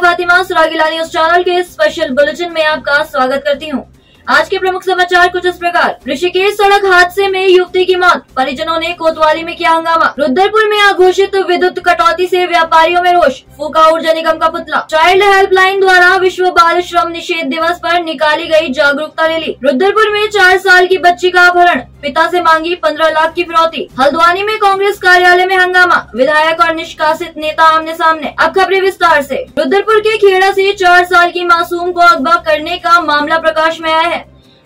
Fatima सरागिला news channel के special bulletin में आपका स्वागत करती हूं। आज के प्रमुख समाचार कुछ इस प्रकार। ऋषिकेश सड़क हादसे में युवती की मौत, परिजनों ने कोतवाली में किया हंगामा। रुद्रपुर में अघोषित विद्युत कटौती से व्यापारियों में रोष, फूका ऊर्जा निगम का पुतला। चाइल्ड हेल्पलाइन द्वारा विश्व बाल श्रम निषेध दिवस पर निकाली गई जागरूकता रैली। रुद्रपुर में 4 साल की बच्ची का अपहरण, पिता से मांगी 15 लाख की फिरौती। हल्द्वानी में कांग्रेस कार्यालय में हंगामा, विधायक और निष्कासित नेता आमने सामने। अब खबरें विस्तार से। रुद्रपुर के खेड़ा से 4 साल की मासूम को अगवा करने का मामला प्रकाश में आया है,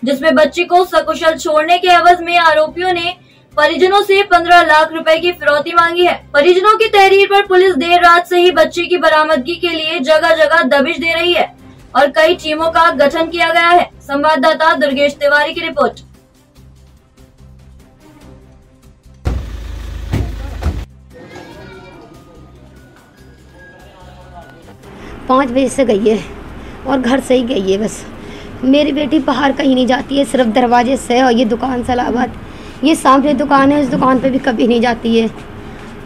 जिसमें बच्ची को सकुशल छोड़ने के एवज में आरोपियों ने परिजनों से 15 लाख रुपए की फिरौती मांगी है। परिजनों की तहरीर पर पुलिस देर रात से ही बच्ची की बरामदगी के लिए जगह जगह दबिश दे रही है और कई टीमों का गठन किया गया है। संवाददाता दुर्गेश तिवारी की रिपोर्ट। पाँच बजे से गई है और घर से ही गई है बस। मेरी बेटी बाहर कहीं नहीं जाती है, सिर्फ दरवाजे से। और ये दुकान सलाहबाद, ये सामने दुकान है, उस दुकान पे भी कभी नहीं जाती है,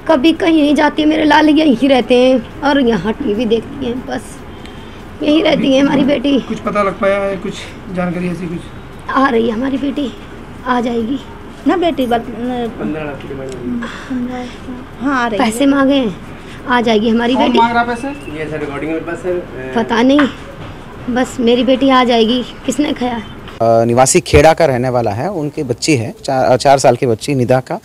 कभी कहीं नहीं जाती है। मेरे लाल यहीं रहते हैं और यहाँ टीवी देखती हैं, बस यहीं रहती है हमारी बेटी। कुछ पता लग पाया है, कुछ जानकारी ऐसी कुछ आ रही है हमारी बेटी, आ जाएगी ना बेटी। 15 लाख की डिमांड। हाँ आ रही पैसे मांगे हैं, आ जाएगी हमारी बेटी। मांग रहा पैसे? ये सर रिकॉर्डिंग में बस सर पता नहीं, बस मेरी बेटी आ जाएगी। किसने खाया? निवासी खेड़ा का रहने वाला है, उनकी बच्ची है 4 साल की बच्ची निदा का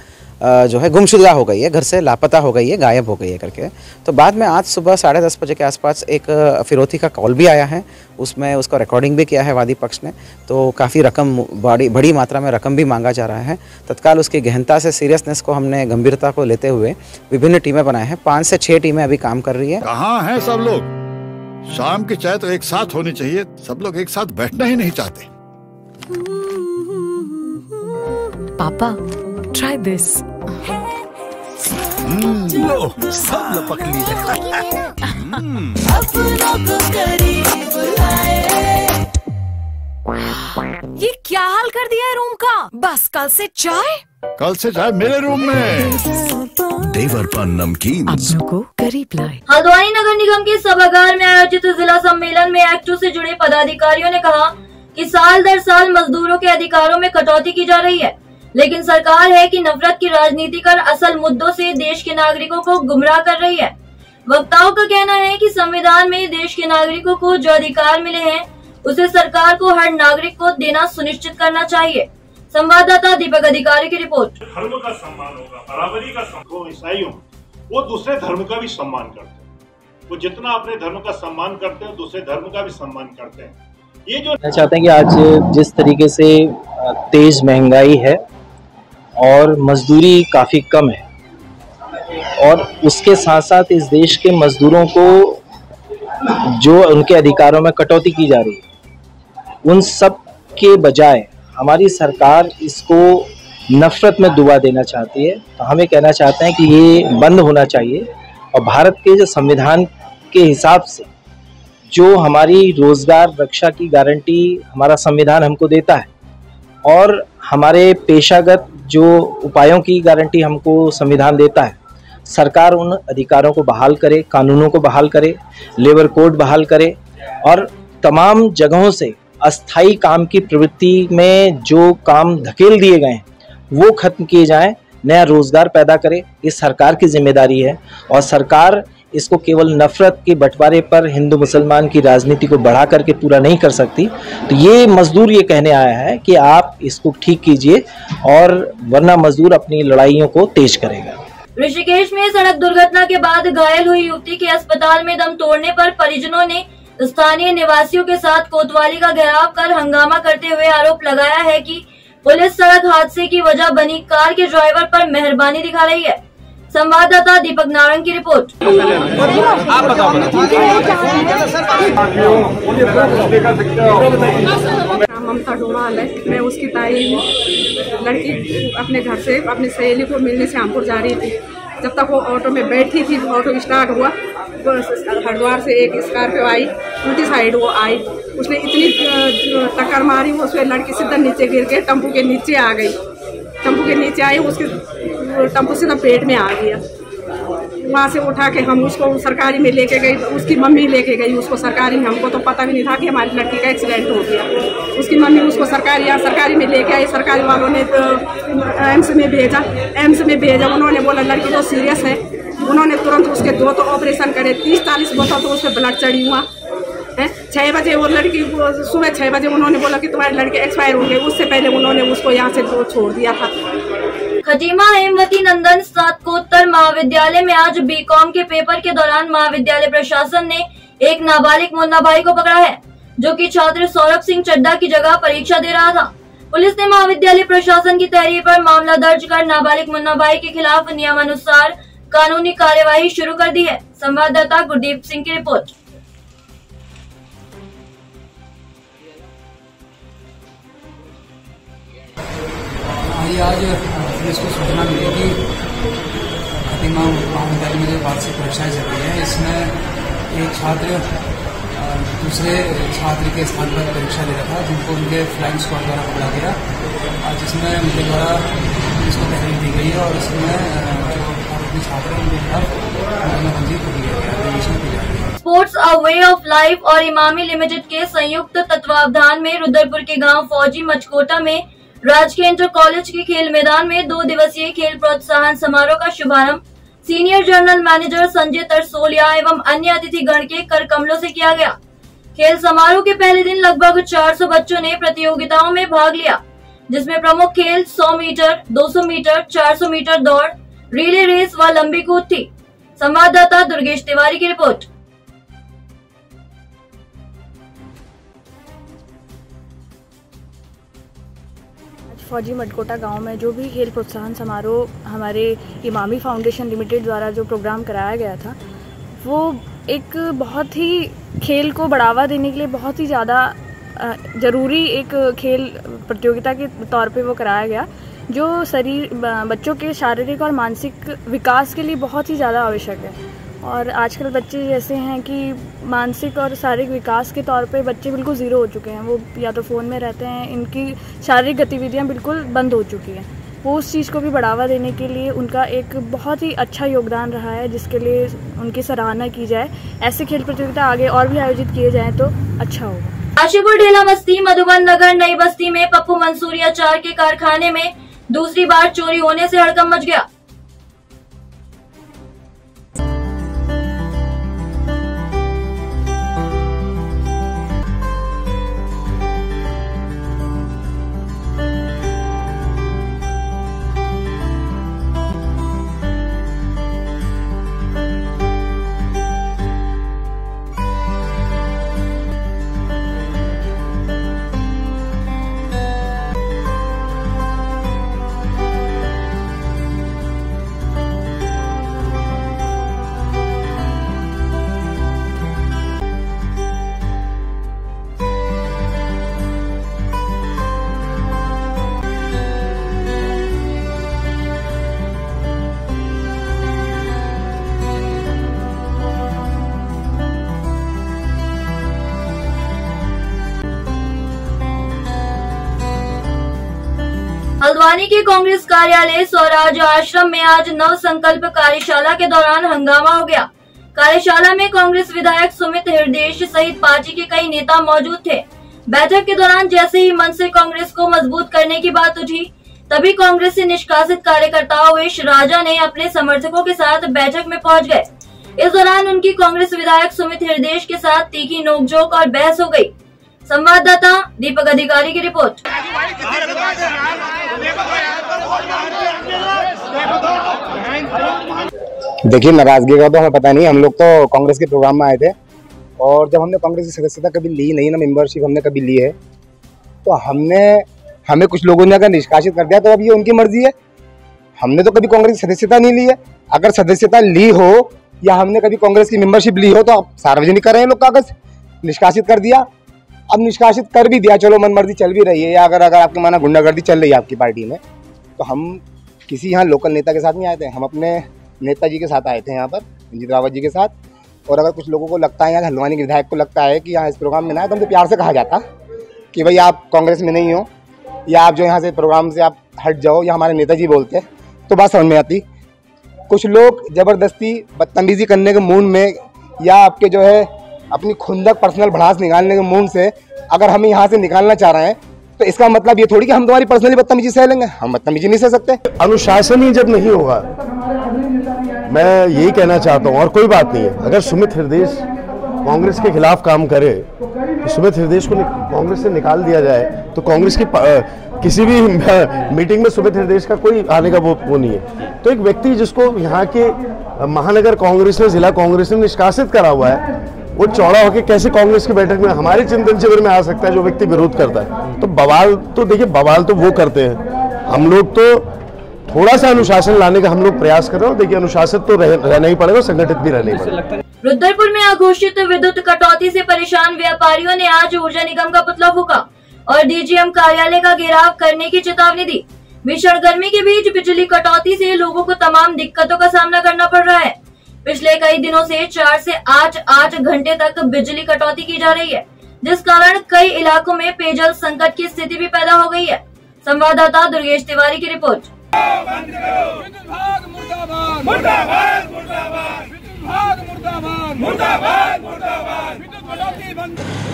जो है गुमशुदा हो गई है, घर से लापता हो गई है, गायब हो गई है करके। तो बाद में आज सुबह 10:30 बजे के आसपास एक फिरौती का कॉल भी आया है, उसमें उसका रिकॉर्डिंग भी किया है वादी पक्ष ने। तो काफ़ी रकम, बड़ी मात्रा में रकम भी मांगा जा रहा है। तत्काल उसकी गहनता से, सीरियसनेस को हमने गंभीरता को लेते हुए विभिन्न टीमें बनाए हैं। 5 से 6 टीमें अभी काम कर रही है। कहाँ हैं सब लोग? शाम की चाय तो एक साथ होनी चाहिए, सब लोग एक साथ बैठना ही नहीं चाहते। पापा, try this. लो, सब लपक लिए। ये क्या हाल कर दिया है रूम का? बस कल से चाय? कल से चाय मेरे रूम में। देवर पान नमकीन अपनों को करीब लाए। हल्द्वानी नगर निगम के सभागार में आयोजित जिला सम्मेलन में एक्ट 2 से जुड़े पदाधिकारियों ने कहा कि साल दर साल मजदूरों के अधिकारों में कटौती की जा रही है, लेकिन सरकार है कि नफरत की राजनीति कर असल मुद्दों से देश के नागरिकों को गुमराह कर रही है। वक्ताओं का कहना है कि संविधान में देश के नागरिकों को जो अधिकार मिले हैं, उसे सरकार को हर नागरिक को देना सुनिश्चित करना चाहिए। संवाददाता दीपक अधिकारी की रिपोर्ट। धर्म का सम्मान होगा, बराबरी का सम्मान। ईसाई वो दूसरे धर्म का भी सम्मान करते हैं। वो जितना अपने धर्म का सम्मान करते हैं, दूसरे धर्म का भी सम्मान करते हैं। ये जो चाहते हैं कि आज जिस तरीके से तेज महंगाई है और मजदूरी काफ़ी कम है, और उसके साथ साथ इस देश के मजदूरों को जो उनके अधिकारों में कटौती की जा रही है, उन सब के बजाय हमारी सरकार इसको नफरत में डुबा देना चाहती है। तो हम ये कहना चाहते हैं कि ये बंद होना चाहिए और भारत के जो संविधान के हिसाब से जो हमारी रोजगार रक्षा की गारंटी हमारा संविधान हमको देता है और हमारे पेशागत जो उपायों की गारंटी हमको संविधान देता है, सरकार उन अधिकारों को बहाल करे, कानूनों को बहाल करे, लेबर कोड बहाल करे और तमाम जगहों से अस्थाई काम की प्रवृत्ति में जो काम धकेल दिए गए हैं वो खत्म किए जाएं, नया रोजगार पैदा करे। ये सरकार की जिम्मेदारी है और सरकार इसको केवल नफरत के बंटवारे पर हिंदू मुसलमान की राजनीति को बढ़ा करके पूरा नहीं कर सकती। तो ये मजदूर ये कहने आया है कि आप इसको ठीक कीजिए और वरना मजदूर अपनी लड़ाइयों को तेज करेगा। ऋषिकेश में सड़क दुर्घटना के बाद घायल हुई युवती के अस्पताल में दम तोड़ने पर परिजनों ने स्थानीय निवासियों के साथ कोतवाली का घेराव कर हंगामा करते हुए आरोप लगाया है कि पुलिस सड़क हादसे की वजह बनी कार के ड्राइवर पर मेहरबानी दिखा रही है। संवाददाता दीपक नारंग की रिपोर्ट। ममता डोमाल है, मैं उसकी ताई हूँ। लड़की अपने घर से अपनी सहेली को मिलने श्यामपुर जा रही थी। जब तक वो ऑटो में बैठी थी, ऑटो स्टार्ट हुआ, हरिद्वार से एक स्कॉर्पियो आई, उल्टी साइड वो आई, उसने इतनी टक्कर मारी, वो उसमें लड़की सीधा नीचे गिर के टेम्पो के नीचे आ गई। टेम्पो के नीचे आई, उसके टेम्पो सीधा पेट में आ गया। वहाँ से उठा के हम उसको सरकारी में लेके गई, उसकी मम्मी लेके गई उसको सरकारी में। हमको तो पता भी नहीं था कि हमारी लड़की का एक्सीडेंट हो गया। उसकी मम्मी उसको सरकारी में लेके आई। सरकारी वालों ने एम्स में भेजा। उन्होंने बोला लड़की तो सीरियस है। उन्होंने तुरंत उसके 2 तो ऑपरेशन करे, 30-40 बोतल तो उसमें ब्लड चढ़ी हुआ है। 6 बजे वो लड़की, सुबह 6 बजे उन्होंने बोला कि तुम्हारी लड़की एक्सपायर हो गई। उससे पहले उन्होंने उसको यहाँ से छोड़ दिया था। खटीमा हेमवती नंदन स्नातकोत्तर महाविद्यालय में आज बीकॉम के पेपर के दौरान महाविद्यालय प्रशासन ने एक नाबालिग मुन्ना भाई को पकड़ा है, जो कि छात्र सौरभ सिंह चड्ढा की जगह परीक्षा दे रहा था। पुलिस ने महाविद्यालय प्रशासन की तहरीर पर मामला दर्ज कर नाबालिग मुन्ना भाई के खिलाफ नियमानुसार कानूनी कार्यवाही शुरू कर दी है। संवाददाता गुरदीप सिंह की रिपोर्ट। आज पुलिस को सूचना मिली कि खटीमा महाविद्यालय में जो वार्षिक परीक्षाएं चल रही है, इसमें एक छात्र दूसरे छात्र के स्थान पर परीक्षा दे रहा था, जिनको उनके फ्लाइंग स्क्वाड द्वारा पकड़ा गया, जिसमें उनके द्वारा पुलिस को तहरीर दी गई है और इसमें जो आरोपी छात्र हैं उनके खिलाफ मुकदमा पंजीकृत कर दिया गया है। Sports a way of life और इमामी लिमिटेड के संयुक्त तत्वावधान में रुद्रपुर के गांव फौजी मचकोटा में राजकीय इंटर कॉलेज के खेल मैदान में 2 दिवसीय खेल प्रोत्साहन समारोह का शुभारंभ सीनियर जनरल मैनेजर संजय तरसोलिया एवं अन्य अतिथिगण के कर कमलों से किया गया। खेल समारोह के पहले दिन लगभग 400 बच्चों ने प्रतियोगिताओं में भाग लिया, जिसमें प्रमुख खेल 100 मीटर, 200 मीटर, 400 मीटर दौड़, रिले रेस व लंबी कूद थी। संवाददाता दुर्गेश तिवारी की रिपोर्ट। फौजी मटकोटा गांव में जो भी खेल प्रोत्साहन समारोह हमारे इमामी फाउंडेशन लिमिटेड द्वारा जो प्रोग्राम कराया गया था, वो एक बहुत ही खेल को बढ़ावा देने के लिए बहुत ही ज़्यादा ज़रूरी एक खेल प्रतियोगिता के तौर पे वो कराया गया, जो बच्चों के शारीरिक और मानसिक विकास के लिए बहुत ही ज़्यादा आवश्यक है। और आजकल बच्चे जैसे हैं कि मानसिक और शारीरिक विकास के तौर पे बच्चे बिल्कुल ज़ीरो हो चुके हैं। वो या तो फ़ोन में रहते हैं, इनकी शारीरिक गतिविधियां बिल्कुल बंद हो चुकी हैं। वो उस चीज़ को भी बढ़ावा देने के लिए उनका एक बहुत ही अच्छा योगदान रहा है, जिसके लिए उनकी सराहना की जाए। ऐसे खेल प्रतियोगिता आगे और भी आयोजित किए जाएँ तो अच्छा होगा। काशीपुर ढेला बस्ती मधुबन नगर नई बस्ती में पप्पू मंसूरी अचार के कारखाने में दूसरी बार चोरी होने से हड़कंप मच गया। हल्द्वानी के कांग्रेस कार्यालय स्वराज आश्रम में आज नव संकल्प कार्यशाला के दौरान हंगामा हो गया। कार्यशाला में कांग्रेस विधायक सुमित हृदेश सहित पार्टी के कई नेता मौजूद थे। बैठक के दौरान जैसे ही मन से कांग्रेस को मजबूत करने की बात उठी, तभी कांग्रेस से निष्कासित कार्यकर्ता अवेश राजा ने अपने समर्थकों के साथ बैठक में पहुंच गए। इस दौरान उनकी कांग्रेस विधायक सुमित हृदेश के साथ तीखी नोकझोंक और बहस हो गई। संवाददाता दीपक अधिकारी की रिपोर्ट। देखिए, नाराजगी का तो हमें पता नहीं। हम लोग तो कांग्रेस के प्रोग्राम में आए थे और जब हमने कांग्रेस की सदस्यता कभी ली नहीं, ना मेंबरशिप हमने कभी ली है, तो हमें कुछ लोगों ने अगर निष्कासित कर दिया तो अब ये उनकी मर्जी है। हमने तो कभी कांग्रेस की सदस्यता नहीं ली है। अगर सदस्यता ली हो या हमने कभी कांग्रेस की मेंबरशिप ली हो तो अब सार्वजनिक कर रहे हैं लोग कागज। निष्कासित कर दिया, अब निष्कासित कर भी दिया, चलो मन मर्जी चल भी रही है। या अगर आपके माना गुंडागर्दी चल रही है आपकी पार्टी में, तो हम किसी यहाँ लोकल नेता के साथ नहीं आए थे, हम अपने नेताजी के साथ आए थे यहाँ पर, रंजीत रावत जी के साथ। और अगर कुछ लोगों को लगता है, यहाँ हल्द्वानी के विधायक को लगता है कि यहाँ इस प्रोग्राम में ना आए, तो हमको प्यार से कहा जाता कि भाई आप कांग्रेस में नहीं हो, या आप जो यहाँ से प्रोग्राम से आप हट जाओ, या हमारे नेताजी बोलते तो बात समझ में आती। कुछ लोग जबरदस्ती बदतमीजी करने के मूड में या आपके जो है अपनी खुंदक पर्सनल भड़ास निकालने के मूड से अगर हमें यहाँ से निकालना चाह रहे हैं तो इसका मतलब ये थोड़ी कि हम तुम्हारी पर्सनली बदतमीजी सह लेंगे। हम बदतमीजी नहीं सह सकते। अनुशासन ही जब नहीं होगा, मैं यही कहना चाहता हूँ। और कोई बात नहीं है, अगर सुमित हृदय कांग्रेस के खिलाफ काम करे तो सुमित हृदय को कांग्रेस से निकाल दिया जाए तो कांग्रेस की किसी भी मीटिंग में सुमित हृदय का कोई आने का वो नहीं है। तो एक व्यक्ति जिसको यहाँ के महानगर कांग्रेस ने, जिला कांग्रेस ने निष्कासित करा हुआ है, वो चौड़ा होकर कैसे कांग्रेस की बैठक में हमारे चिंतन शिविर में आ सकता है जो व्यक्ति विरोध करता है। तो बवाल तो देखिए, बवाल तो वो करते हैं, हम लोग तो थोड़ा सा अनुशासन लाने का हम लोग प्रयास कर रहे हो। देखिए अनुशासित तो रहना ही पड़ेगा, संगठित भी रहना ही पड़ेगा। रुद्रपुर में अघोषित विद्युत कटौती से परेशान व्यापारियों ने आज ऊर्जा निगम का पुतला फूका और डीजीएम कार्यालय का घेराव करने की चेतावनी दी। भीषण गर्मी के बीच बिजली कटौती से लोगों को तमाम दिक्कतों का सामना करना पड़ रहा है। पिछले कई दिनों से 4 से 8 घंटे तक बिजली कटौती की जा रही है, जिस कारण कई इलाकों में पेयजल संकट की स्थिति भी पैदा हो गई है। संवाददाता दुर्गेश तिवारी की रिपोर्ट।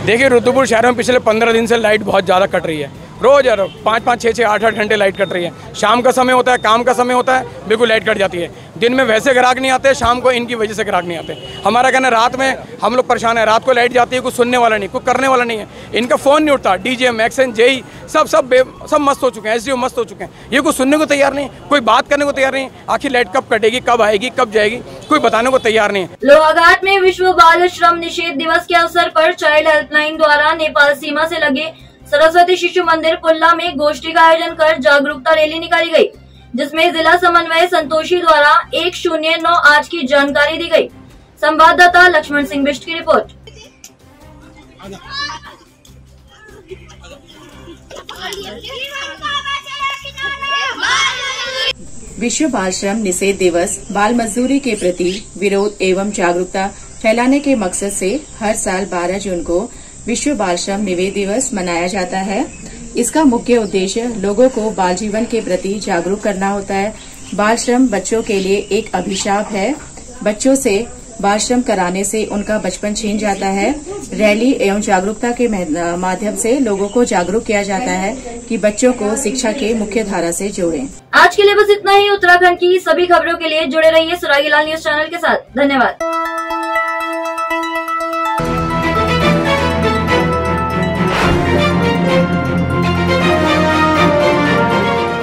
देखिए, रुद्रपुर शहर में पिछले 15 दिन से लाइट बहुत ज़्यादा कट रही है। रोज 5-5, 6-6, 8-8 घंटे लाइट कट रही है। शाम का समय होता है, काम का समय होता है, बिल्कुल लाइट कट जाती है। दिन में वैसे ग्राहक नहीं आते, शाम को इनकी वजह से ग्राहक नहीं आते। हमारा कहना, रात में हम लोग परेशान है। रात को लाइट जाती है, कुछ सुनने वाला नहीं, कुछ करने वाला नहीं है। इनका फ़ोन नहीं उठता। डीजीएम, एक्शन, जेई सब मस्त हो चुके हैं, एसडीओ मस्त हो चुके हैं। ये कुछ सुनने को तैयार नहीं, कोई बात करने को तैयार नहीं। आखिर लाइट कब कटेगी, कब आएगी, कब जाएगी, कोई बताने को तैयार नहीं है। लोहाघाट में विश्व बाल श्रम निषेध दिवस के अवसर पर चाइल्ड हेल्पलाइन द्वारा नेपाल सीमा से लगे सरस्वती शिशु मंदिर पुल्ला में गोष्ठी का आयोजन कर जागरूकता रैली निकाली गई, जिसमें जिला समन्वय संतोषी द्वारा 109 की जानकारी दी गई। संवाददाता लक्ष्मण सिंह बिष्ट की रिपोर्ट। विश्व बाल श्रम निषेध दिवस बाल मजदूरी के प्रति विरोध एवं जागरूकता फैलाने के मकसद से हर साल 12 जून को विश्व बाल श्रम निषेध दिवस मनाया जाता है। इसका मुख्य उद्देश्य लोगों को बाल जीवन के प्रति जागरूक करना होता है। बाल श्रम बच्चों के लिए एक अभिशाप है। बच्चों से बाल श्रम कराने से उनका बचपन छीन जाता है। रैली एवं जागरूकता के माध्यम से लोगों को जागरूक किया जाता है कि बच्चों को शिक्षा के मुख्य धारा से जोड़ें। आज के लिए बस इतना ही। उत्तराखंड की सभी खबरों के लिए जुड़े रहिए सुरागी लाल न्यूज चैनल के साथ। धन्यवाद।